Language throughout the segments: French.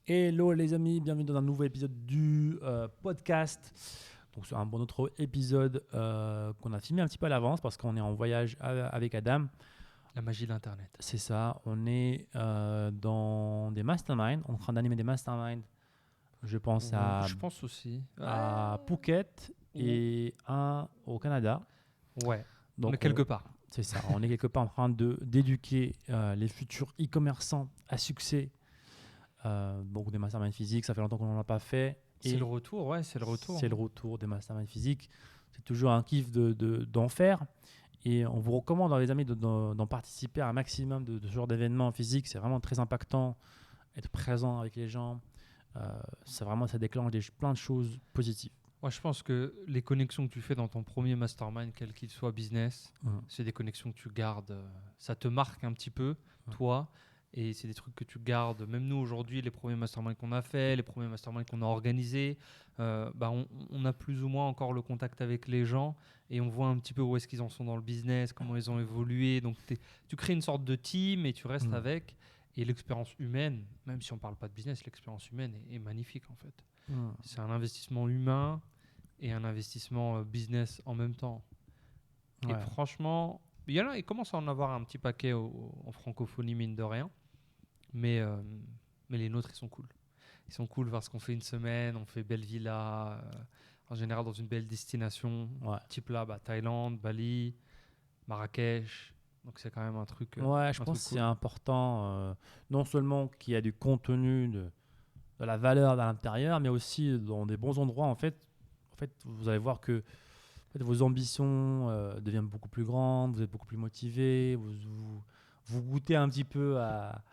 Hello les amis, bienvenue dans un nouveau épisode du podcast. Donc c'est un bon autre épisode qu'on a filmé un petit peu à l'avance parce qu'on est en voyage avec Adam. La magie de l'Internet. C'est ça, on est dans des masterminds, en train d'animer des masterminds. Je pense Je pense aussi. à Phuket et un au Canada. Ouais, Donc on est quelque part. C'est ça, on est quelque part en train d'éduquer les futurs e-commerçants à succès. Donc des masterminds physiques, ça fait longtemps qu'on n'en a pas fait. C'est le retour, ouais, c'est le retour. C'est le retour des masterminds physiques. C'est toujours un kiff d'en faire. Et on vous recommande, les amis, d'en participer à un maximum de ce genre d'événements physiques. C'est vraiment très impactant, être présent avec les gens. Ça déclenche plein de choses positives. Moi, je pense que les connexions que tu fais dans ton premier mastermind, quel qu'il soit business, c'est des connexions que tu gardes. Ça te marque un petit peu, toi. Et c'est des trucs que tu gardes. Même nous, aujourd'hui, les premiers masterminds qu'on a fait, les premiers masterminds qu'on a organisés, on a plus ou moins encore le contact avec les gens et on voit un petit peu où est-ce qu'ils en sont dans le business, comment ils ont évolué. Donc, tu crées une sorte de team et tu restes avec. Et l'expérience humaine, même si on ne parle pas de business, l'expérience humaine est magnifique en fait. C'est un investissement humain et un investissement business en même temps. Ouais. Et franchement, il commence à en avoir un petit paquet en francophonie, mine de rien. Mais les nôtres, ils sont cool. Ils sont cool parce qu'on fait une semaine, on fait belle villa, en général dans une belle destination. Ouais. Type là, Thaïlande, Bali, Marrakech. Donc c'est quand même un truc. Ouais, je pense que c'est important, non seulement qu'il y a du contenu, de la valeur à l'intérieur, mais aussi dans des bons endroits. En fait, vous allez voir que vos ambitions deviennent beaucoup plus grandes, vous êtes beaucoup plus motivé, vous goûtez un petit peu à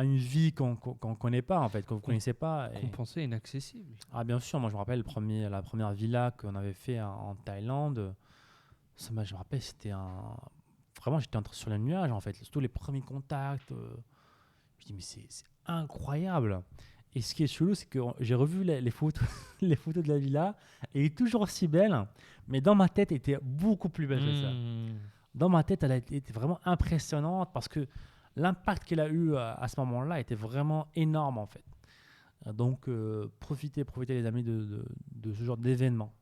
une vie qu'on ne connaît pas, en fait, que vous ne connaissez pas. Qu'on pensait inaccessible. Ah, bien sûr, moi je me rappelle la première villa qu'on avait fait en Thaïlande. Je me rappelle, c'était vraiment, j'étais sur le nuage, en fait. Tous les premiers contacts. Je dis, mais c'est incroyable. Et ce qui est chelou, c'est que j'ai revu les photos, les photos de la villa. Elle est toujours aussi belle, mais dans ma tête, elle était beaucoup plus belle que ça. Dans ma tête, elle a été vraiment impressionnante parce que l'impact qu'elle a eu à ce moment-là était vraiment énorme, en fait. Donc, profitez les amis de ce genre d'événement.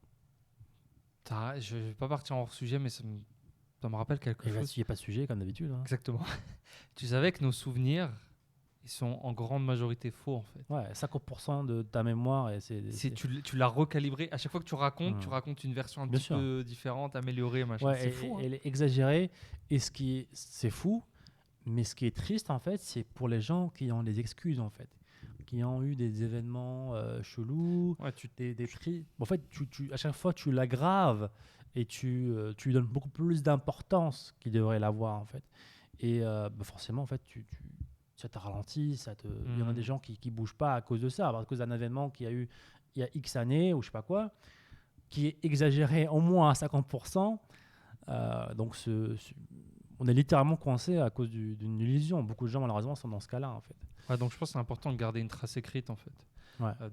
Je ne vais pas partir hors sujet, mais ça me rappelle quelque chose. Il n'y a pas de sujet, comme d'habitude. Hein. Exactement. Tu savais que nos souvenirs, ils sont en grande majorité faux, en fait. Ouais, 50% de ta mémoire. Et tu l'as recalibré. À chaque fois que tu racontes une version un petit peu différente, améliorée, machin. Ouais, c'est fou. Elle est exagérée. Et c'est fou. Mais ce qui est triste, en fait, c'est pour les gens qui ont des excuses, en fait. Qui ont eu des événements chelous, des prix. En fait, à chaque fois, tu l'aggraves et tu lui donnes beaucoup plus d'importance qu'il devrait l'avoir, en fait. Et forcément, en fait, ça t'a ralenti. Il y en a des gens qui ne bougent pas à cause de ça, à cause d'un événement qu'il y a eu il y a X années ou je sais pas quoi, qui est exagéré au moins à 50%. Donc, on est littéralement coincé à cause d'une illusion. Beaucoup de gens, malheureusement, sont dans ce cas-là, en fait. Ouais, donc je pense que c'est important de garder une trace écrite, en fait,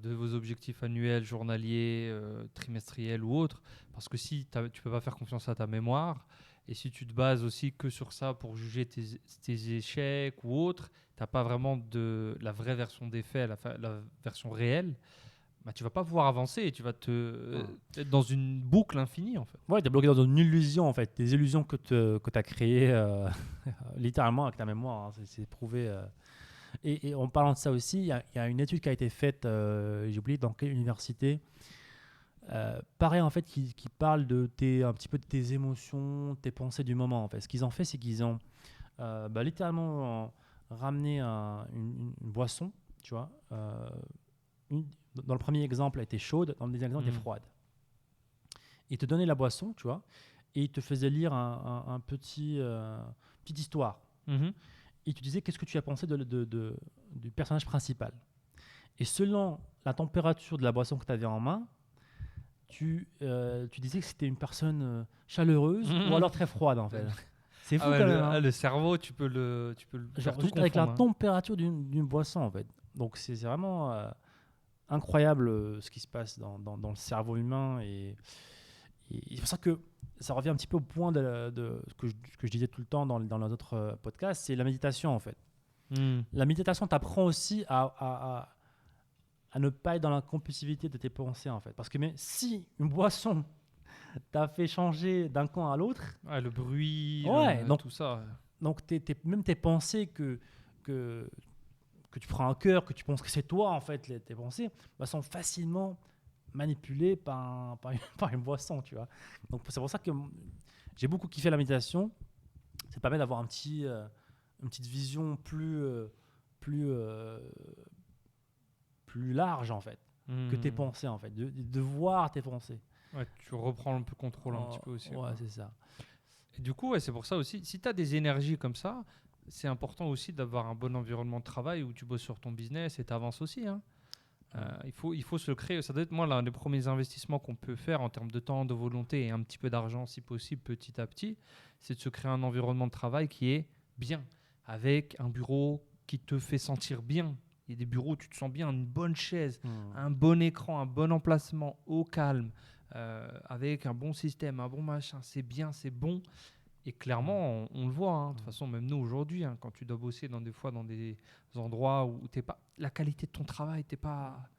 de vos objectifs annuels, journaliers, trimestriels ou autres. Parce que si tu ne peux pas faire confiance à ta mémoire, et si tu te bases aussi que sur ça pour juger tes échecs ou autres, tu n'as pas vraiment la vraie version des faits, la version réelle, tu ne vas pas pouvoir avancer et tu vas être dans une boucle infinie, en fait. Ouais, tu es bloqué dans une illusion, en fait. Des illusions que tu as créées littéralement avec ta mémoire. Hein. C'est prouvé. Et en parlant de ça aussi, il y a une étude qui a été faite, j'ai oublié dans quelle université, pareil en fait, qui parle un petit peu de tes émotions, tes pensées du moment. En fait. Ce qu'ils ont fait, c'est qu'ils ont littéralement ramené une boisson, tu vois. Dans le premier exemple, elle était chaude, dans le deuxième exemple, elle était froide. Ils te donnaient la boisson, tu vois, et ils te faisaient lire un petite histoire. Et tu disais qu'est-ce que tu as pensé du personnage principal. Et selon la température de la boisson que tu avais en main, tu disais que c'était une personne chaleureuse ou alors très froide, en fait. C'est fou quand même. Le cerveau, tu peux le faire tout juste avec la température d'une boisson, en fait. Donc c'est vraiment incroyable ce qui se passe dans le cerveau humain. Et c'est pour ça que ça revient un petit peu au point de ce que je disais tout le temps dans les autres podcasts, c'est la méditation, en fait. La méditation t'apprend aussi à ne pas être dans la compulsivité de tes pensées, en fait. Parce que mais si une boisson t'a fait changer d'un camp à l'autre, Ouais, le bruit, donc, tout ça. donc même tes pensées que tu prends à cœur, que tu penses que c'est toi, en fait, tes pensées, bah, sont facilement manipulées par une boisson, tu vois. Donc c'est pour ça que j'ai beaucoup kiffé la méditation. Ça permet d'avoir une petite vision plus, plus large, en fait, que tes pensées, en fait, de voir tes pensées. Ouais, tu reprends un peu contrôle un petit peu aussi. Ouais, Quoi. c'est ça. Et du coup, ouais, c'est pour ça aussi, si tu as des énergies comme ça, c'est important aussi d'avoir un bon environnement de travail où tu bosses sur ton business et tu avances aussi. Hein. Il faut se créer. Ça doit être, moi, l'un des premiers investissements qu'on peut faire en termes de temps, de volonté et un petit peu d'argent, si possible, petit à petit, c'est de se créer un environnement de travail qui est bien, avec un bureau qui te fait sentir bien. Il y a des bureaux où tu te sens bien, une bonne chaise, un bon écran, un bon emplacement, au calme, avec un bon système, un bon machin. C'est bien, c'est bon. Et clairement, on le voit. De toute façon, même nous aujourd'hui, quand tu dois bosser des fois dans des endroits où t'es pas, la qualité de ton travail, t'y es pas.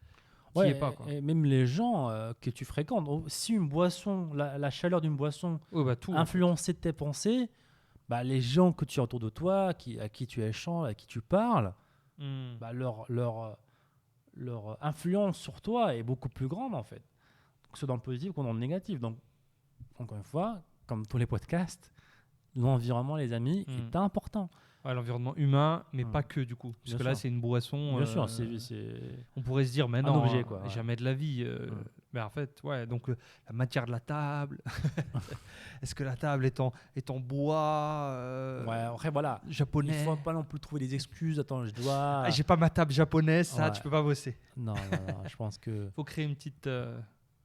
Quoi. Et même les gens que tu fréquentes, si une boisson, la chaleur d'une boisson Tout influençait tes pensées, bah, les gens que tu as autour de toi, à qui tu échanges, à qui tu parles, bah, leur influence sur toi est beaucoup plus grande, en fait. Que ce soit dans le positif ou dans le négatif. Donc, encore une fois, comme tous les podcasts, l'environnement, les amis, est important. Ouais, l'environnement humain, mais pas que du coup. Parce que là, c'est une boisson. Bien sûr, on pourrait se dire, mais non, objet, quoi, jamais de la vie. Mais en fait, ouais, donc la matière de la table. Est-ce que la table est en bois ouais, après, voilà. Japonais. Il ne faut pas non plus trouver des excuses. Attends, je dois. J'ai pas ma table japonaise, ça, tu peux pas bosser. Non, je pense que. Faut créer une petite.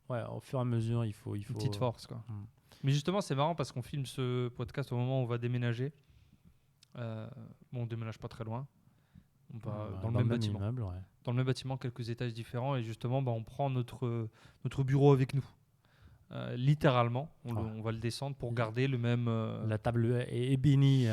Ouais, au fur et à mesure, il faut. Une petite force, quoi. Mais justement, c'est marrant parce qu'on filme ce podcast au moment où on va déménager. On déménage pas très loin. On va dans le même bâtiment. Immeuble, ouais. Dans le même bâtiment, quelques étages différents. Et justement, on prend notre bureau avec nous. Littéralement, on va le descendre pour garder le même. La table est bénie.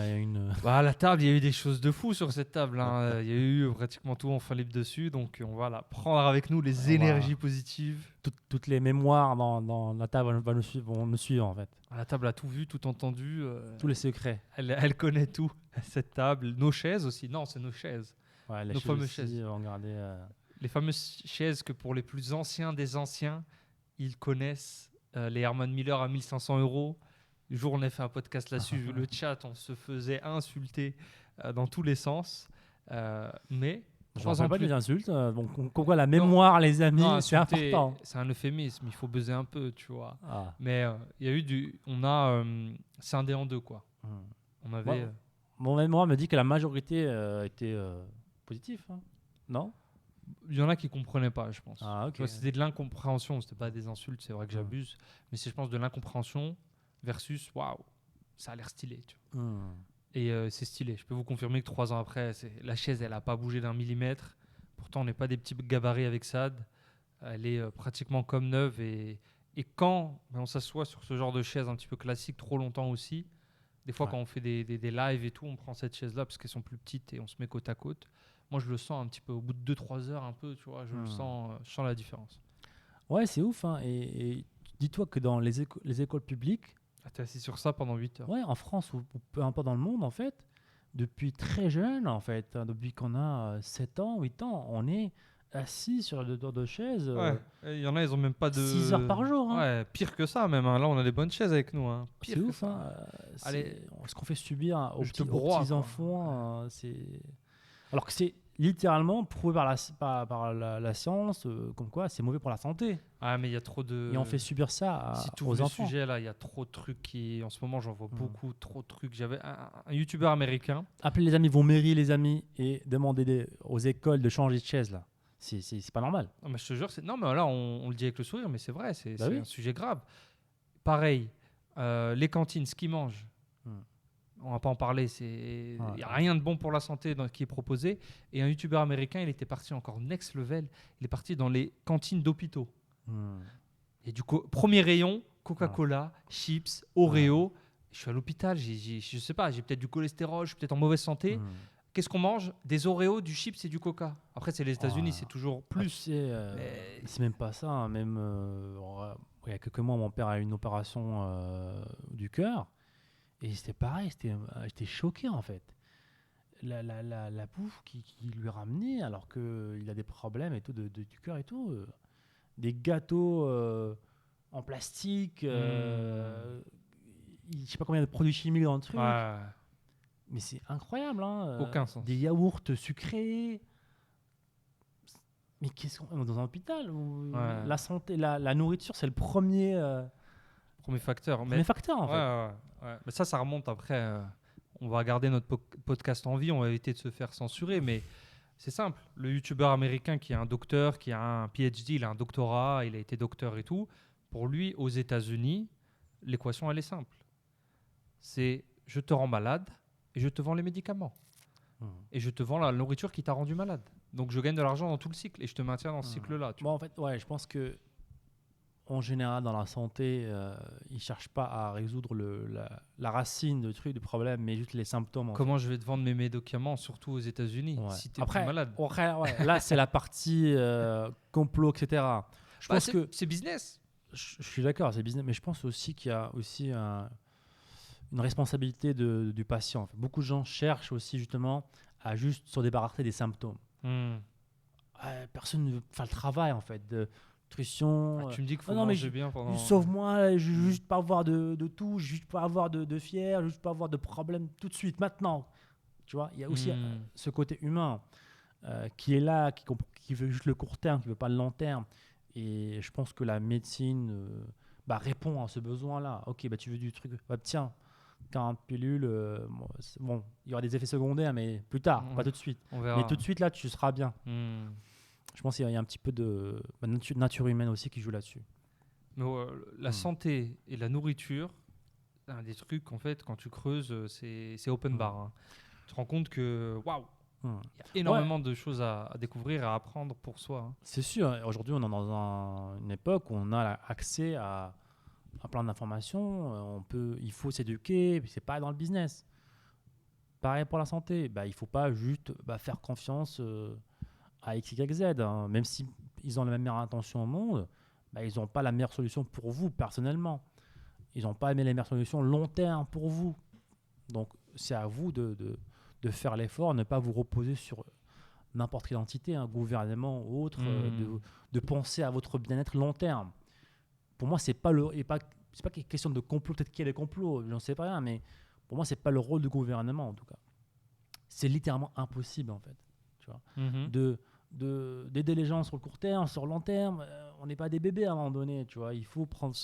La table, il y a eu des choses de fou sur cette table. Hein. Il y a eu pratiquement tout en fin libre dessus. Donc, on va prendre avec nous les énergies positives. Toutes les mémoires dans la table vont nous suivre, en fait. La table a tout vu, tout entendu. Tous les secrets. Elle connaît tout, cette table. Nos chaises aussi. Non, c'est nos chaises. Ouais, nos fameuses chaises. Les fameuses chaises que pour les plus anciens des anciens, ils connaissent. Les Herman Miller à 1500 €. Le jour où on a fait un podcast là-dessus, le chat, on se faisait insulter dans tous les sens. Mais je ne pas des insultes. Donc, quoi, la mémoire, les amis, c'est important. C'est un euphémisme. Il faut buzzer un peu, tu vois. Mais il y a eu on a scindé en deux, quoi. On avait. Mon mémoire me dit que la majorité était positive, hein. Non? Il y en a qui comprenaient pas, je pense. Okay. C'était de l'incompréhension, c'était pas des insultes, c'est vrai que j'abuse, mais c'est, je pense, de l'incompréhension versus waouh, ça a l'air stylé. Tu vois. Et c'est stylé. Je peux vous confirmer que 3 ans après, la chaise, elle a pas bougé d'1 millimètre. Pourtant, on n'est pas des petits gabarits avec Sad. Elle est pratiquement comme neuve. Et quand on s'assoit sur ce genre de chaise un petit peu classique trop longtemps aussi, des fois quand on fait des lives et tout, on prend cette chaise-là parce qu'elles sont plus petites et on se met côte à côte. Moi, je le sens un petit peu au bout de 2-3 heures, un peu, tu vois, je sens la différence. Ouais, c'est ouf. Hein. Et dis-toi que dans les écoles publiques. Tu es assis sur ça pendant 8 heures. Ouais, en France ou peu importe dans le monde, en fait, depuis très jeune, en fait, depuis qu'on a 7 ans, 8 ans, on est assis sur deux chaises. Ouais, il y en a, ils ont même pas de. 6 heures par jour. Hein. Ouais, pire que ça, même. Hein. Là, on a des bonnes chaises avec nous. Hein. Pire c'est que ouf. ça. Hein. Allez, ce qu'on fait subir aux petits quoi. enfants, c'est. Alors que c'est littéralement prouvé par la science, comme quoi c'est mauvais pour la santé. Ah, mais il y a trop de. Et on fait subir ça aux enfants. Sujet là, il y a trop de trucs qui. En ce moment, j'en vois beaucoup, trop de trucs. J'avais un youtubeur américain. Appelez les amis, vos mairies, les amis, et demandez aux écoles de changer de chaise là. C'est pas normal. Non, mais je te jure, non, mais là, on le dit avec le sourire, mais c'est vrai, c'est un sujet grave. Pareil, les cantines, ce qu'ils mangent. On va pas en parler, il n'y a rien de bon pour la santé qui est proposé. Et un youtubeur américain, il était parti encore next level. Il est parti dans les cantines d'hôpitaux. Et du coup, premier rayon, Coca-Cola, chips, Oreo. Je suis à l'hôpital, je sais pas, j'ai peut-être du cholestérol, je suis peut-être en mauvaise santé. Qu'est-ce qu'on mange? Des Oreos, du chips et du Coca. Après, c'est les États-Unis, c'est toujours plus. Tu sais, c'est même pas ça. Hein. Même il y a quelques mois, mon père a eu une opération du cœur. Et c'était pareil. J'étais choqué, en fait. La bouffe qui lui ramenait, alors qu'il a des problèmes et tout, du cœur et tout. Des gâteaux en plastique. Je sais pas combien de produits chimiques dans le truc. Ouais. Mais c'est incroyable, hein. Aucun sens. Des yaourts sucrés. Mais qu'est-ce qu'on est dans un hôpital où la santé, la nourriture, c'est le premier facteur. premier facteur en fait. Ouais. Mais ça remonte après. On va garder notre podcast en vie. On va éviter de se faire censurer. Mais c'est simple. Le youtubeur américain qui est un docteur, qui a un PhD, il a un doctorat, il a été docteur et tout. Pour lui, aux États-Unis, l'équation, elle est simple. C'est je te rends malade et je te vends les médicaments. Et je te vends la nourriture qui t'a rendu malade. Donc je gagne de l'argent dans tout le cycle et je te maintiens dans ce cycle-là. En fait, je pense que en général dans la santé, ils cherchent pas à résoudre la racine du problème, mais juste les symptômes. Comment je vais te vendre mes médicaments, surtout aux États-Unis, si tu es plus malade? Là, c'est la partie complot, etc. Je pense que c'est business. Je suis d'accord, c'est business, mais je pense aussi qu'il y a aussi une responsabilité du patient. En fait. Beaucoup de gens cherchent aussi justement à juste se débarrasser des symptômes. Personne ne veut faire le travail en fait de nutrition. Tu me dis qu'il faut manger bien pendant... Sauve-moi, je veux juste pas avoir de tout, je veux juste pas avoir de fièvre, je veux juste pas avoir de problème tout de suite, maintenant. Tu vois, il y a aussi ce côté humain qui est là, qui veut juste le court terme, qui veut pas le long terme. Et je pense que la médecine répond à ce besoin-là. Ok, tu veux du truc, tiens, 40 pilules, bon, il y aura des effets secondaires, mais plus tard, pas tout de suite. Mais tout de suite, là, tu seras bien. Je pense qu'il y a un petit peu de nature humaine aussi qui joue là-dessus. Mais la santé et la nourriture, un des trucs, en fait, quand tu creuses, c'est open bar. Hein. Tu te rends compte que, waouh, il y a énormément de choses à découvrir et à apprendre pour soi. Hein. C'est sûr. Aujourd'hui, on est dans une époque où on a accès à plein d'informations. Il faut s'éduquer. C'est pas dans le business. Pareil pour la santé. Il faut pas juste faire confiance à X, Y, Z. Hein. Même si ils ont la meilleure intention au monde, ils n'ont pas la meilleure solution pour vous personnellement. Ils n'ont pas les meilleures solutions long terme pour vous. Donc, c'est à vous de faire l'effort, ne pas vous reposer sur n'importe quelle entité, un gouvernement ou autre, de penser à votre bien-être long terme. Pour moi, c'est pas question de complot, peut-être qu'il y a des complots, j'en sais pas rien, mais pour moi, c'est pas le rôle du gouvernement en tout cas. C'est littéralement impossible en fait, tu vois, d'aider les gens sur le court terme, sur le long terme. On n'est pas des bébés à un moment donné, tu vois. Il faut prendre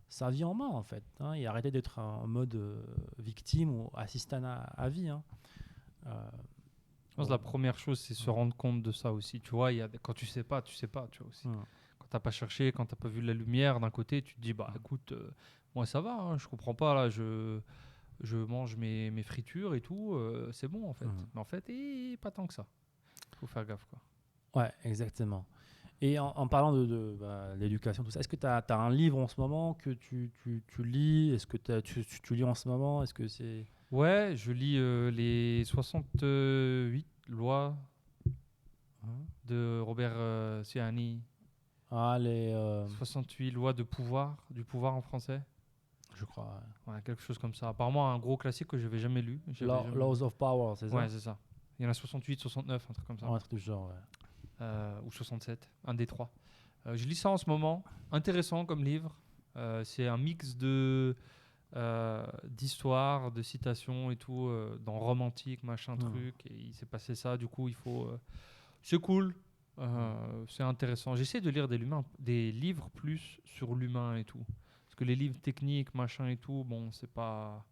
sa vie en main en fait, hein, et arrêter d'être en mode victime ou assistant à vie. Hein. Je pense que la première chose, c'est se rendre compte de ça aussi. Tu vois, quand tu sais pas, tu vois aussi. Quand t'as pas cherché, quand t'as pas vu la lumière d'un côté, tu te dis, écoute, moi ça va, hein, je comprends pas, là, je mange mes fritures et tout, c'est bon en fait. Mais en fait, pas tant que ça. Faut faire gaffe, quoi. Ouais, exactement. Et en parlant de l'éducation, tout ça, est-ce que tu as un livre en ce moment que tu lis? Est-ce que tu lis en ce moment? Est-ce que c'est... Ouais, je lis les 68 lois de Robert Cialdini. Ah, les... 68 lois du pouvoir en français. Je crois. Ouais, quelque chose comme ça. Apparemment, un gros classique que je n'avais jamais lu. Laws of Power, c'est ça? Ouais, c'est ça. Il y en a 68, 69, un truc comme ça. Un truc du genre, ouais. Ou 67, un des trois. Je lis ça en ce moment. Intéressant comme livre. C'est un mix d'histoires, de citations et tout, dans romantique, machin truc. Et il s'est passé ça, du coup, il faut... c'est cool. C'est intéressant. J'essaie de lire des livres plus sur l'humain et tout. Parce que les livres techniques, machin et tout, bon, c'est pas...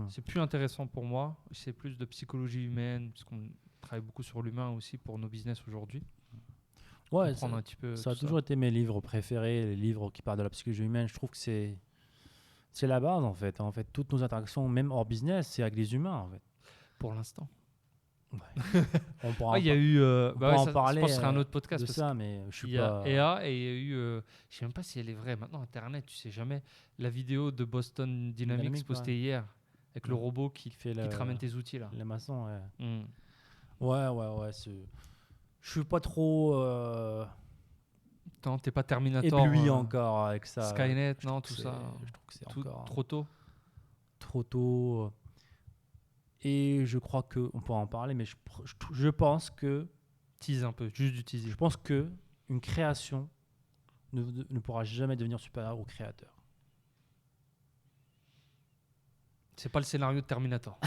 C'est plus intéressant pour moi. C'est plus de psychologie humaine, parce qu'on travaille beaucoup sur l'humain aussi pour nos business aujourd'hui. Ouais, ça a toujours été mes livres préférés, les livres qui parlent de la psychologie humaine. Je trouve que c'est la base en fait. En fait, toutes nos interactions, même hors business, c'est avec les humains en fait. Pour l'instant. Ouais. On pourra il y a eu. en parler. Je pense que ce serait un autre podcast. De ça, mais je suis pas. Il y a EA et il y a eu. Je sais même pas si elle est vraie. Maintenant, Internet, tu sais jamais. La vidéo de Boston Dynamics postée hier. avec le robot qui te ramène tes outils là. Les maçons, ouais. Ouais. Je suis pas trop. T'es pas Terminator. Ébloui encore avec ça. Skynet, non, tout ça. Je trouve que c'est encore trop tôt. Trop tôt. Et je crois qu'on pourra en parler, mais je pense que. Tease un peu, juste du teaser. Je pense que une création ne pourra jamais devenir supérieure au créateur. C'est pas le scénario de Terminator.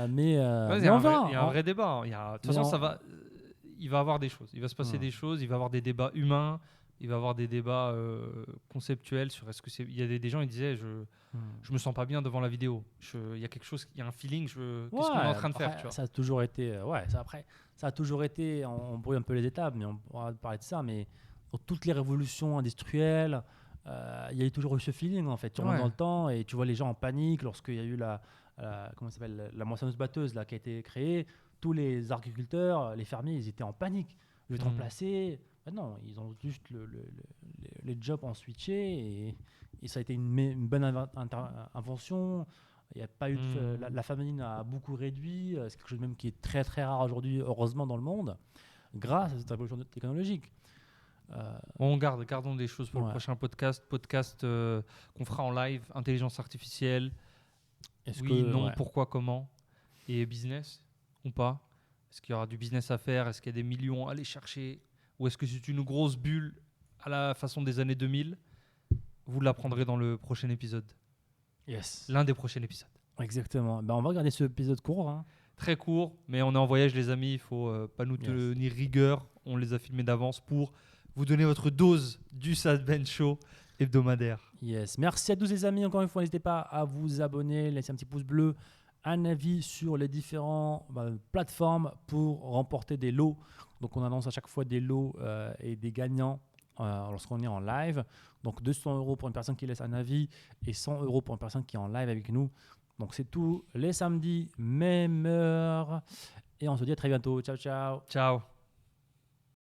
Mais on verra. Il y a un vrai débat. De toute façon, il va y avoir des choses. Il va se passer des choses. Il va y avoir des débats humains. Il va y avoir des débats conceptuels sur est-ce que c'est. Il y a des gens qui disaient je me sens pas bien devant la vidéo. Il y a quelque chose, il y a un feeling. Qu'est-ce qu'on est en train de faire, tu vois. Ça a toujours été. Ça a toujours été. On brouille un peu les étapes, mais on pourra parler de ça. Mais dans toutes les révolutions industrielles, il y a eu toujours eu ce feeling en fait. Tu rentres dans le temps et tu vois les gens en panique lorsqu'il y a eu la moissonneuse-batteuse là qui a été créée. Tous les agriculteurs, les fermiers, ils étaient en panique. Je vais te remplacer. Non, ils ont juste les jobs ont switché et ça a été une bonne invention. Il n'y a pas eu la famine a beaucoup réduit. C'est quelque chose même qui est très très rare aujourd'hui, heureusement dans le monde, grâce à cette révolution technologique. Gardons des choses pour le prochain podcast qu'on fera en live, intelligence artificielle. Pourquoi, comment, et business ou pas. Est-ce qu'il y aura du business à faire? Est-ce qu'il y a des millions à aller chercher? Ou est-ce que c'est une grosse bulle à la façon des années 2000? Vous l'apprendrez dans le prochain épisode. Yes. L'un des prochains épisodes. Exactement. On va regarder ce épisode court. Hein. Très court, mais on est en voyage, les amis. Il ne faut pas nous tenir rigueur. On les a filmés d'avance pour vous donner votre dose du Sad Ben Show hebdomadaire. Yes. Merci à tous les amis. Encore une fois, n'hésitez pas à vous abonner, laisser un petit pouce bleu, un avis sur les différentes plateformes pour remporter des lots. Donc, on annonce à chaque fois des lots et des gagnants lorsqu'on est en live. Donc, 200 € pour une personne qui laisse un avis et 100 € pour une personne qui est en live avec nous. Donc, c'est tout les samedis, même heure. Et on se dit à très bientôt. Ciao, ciao. Ciao.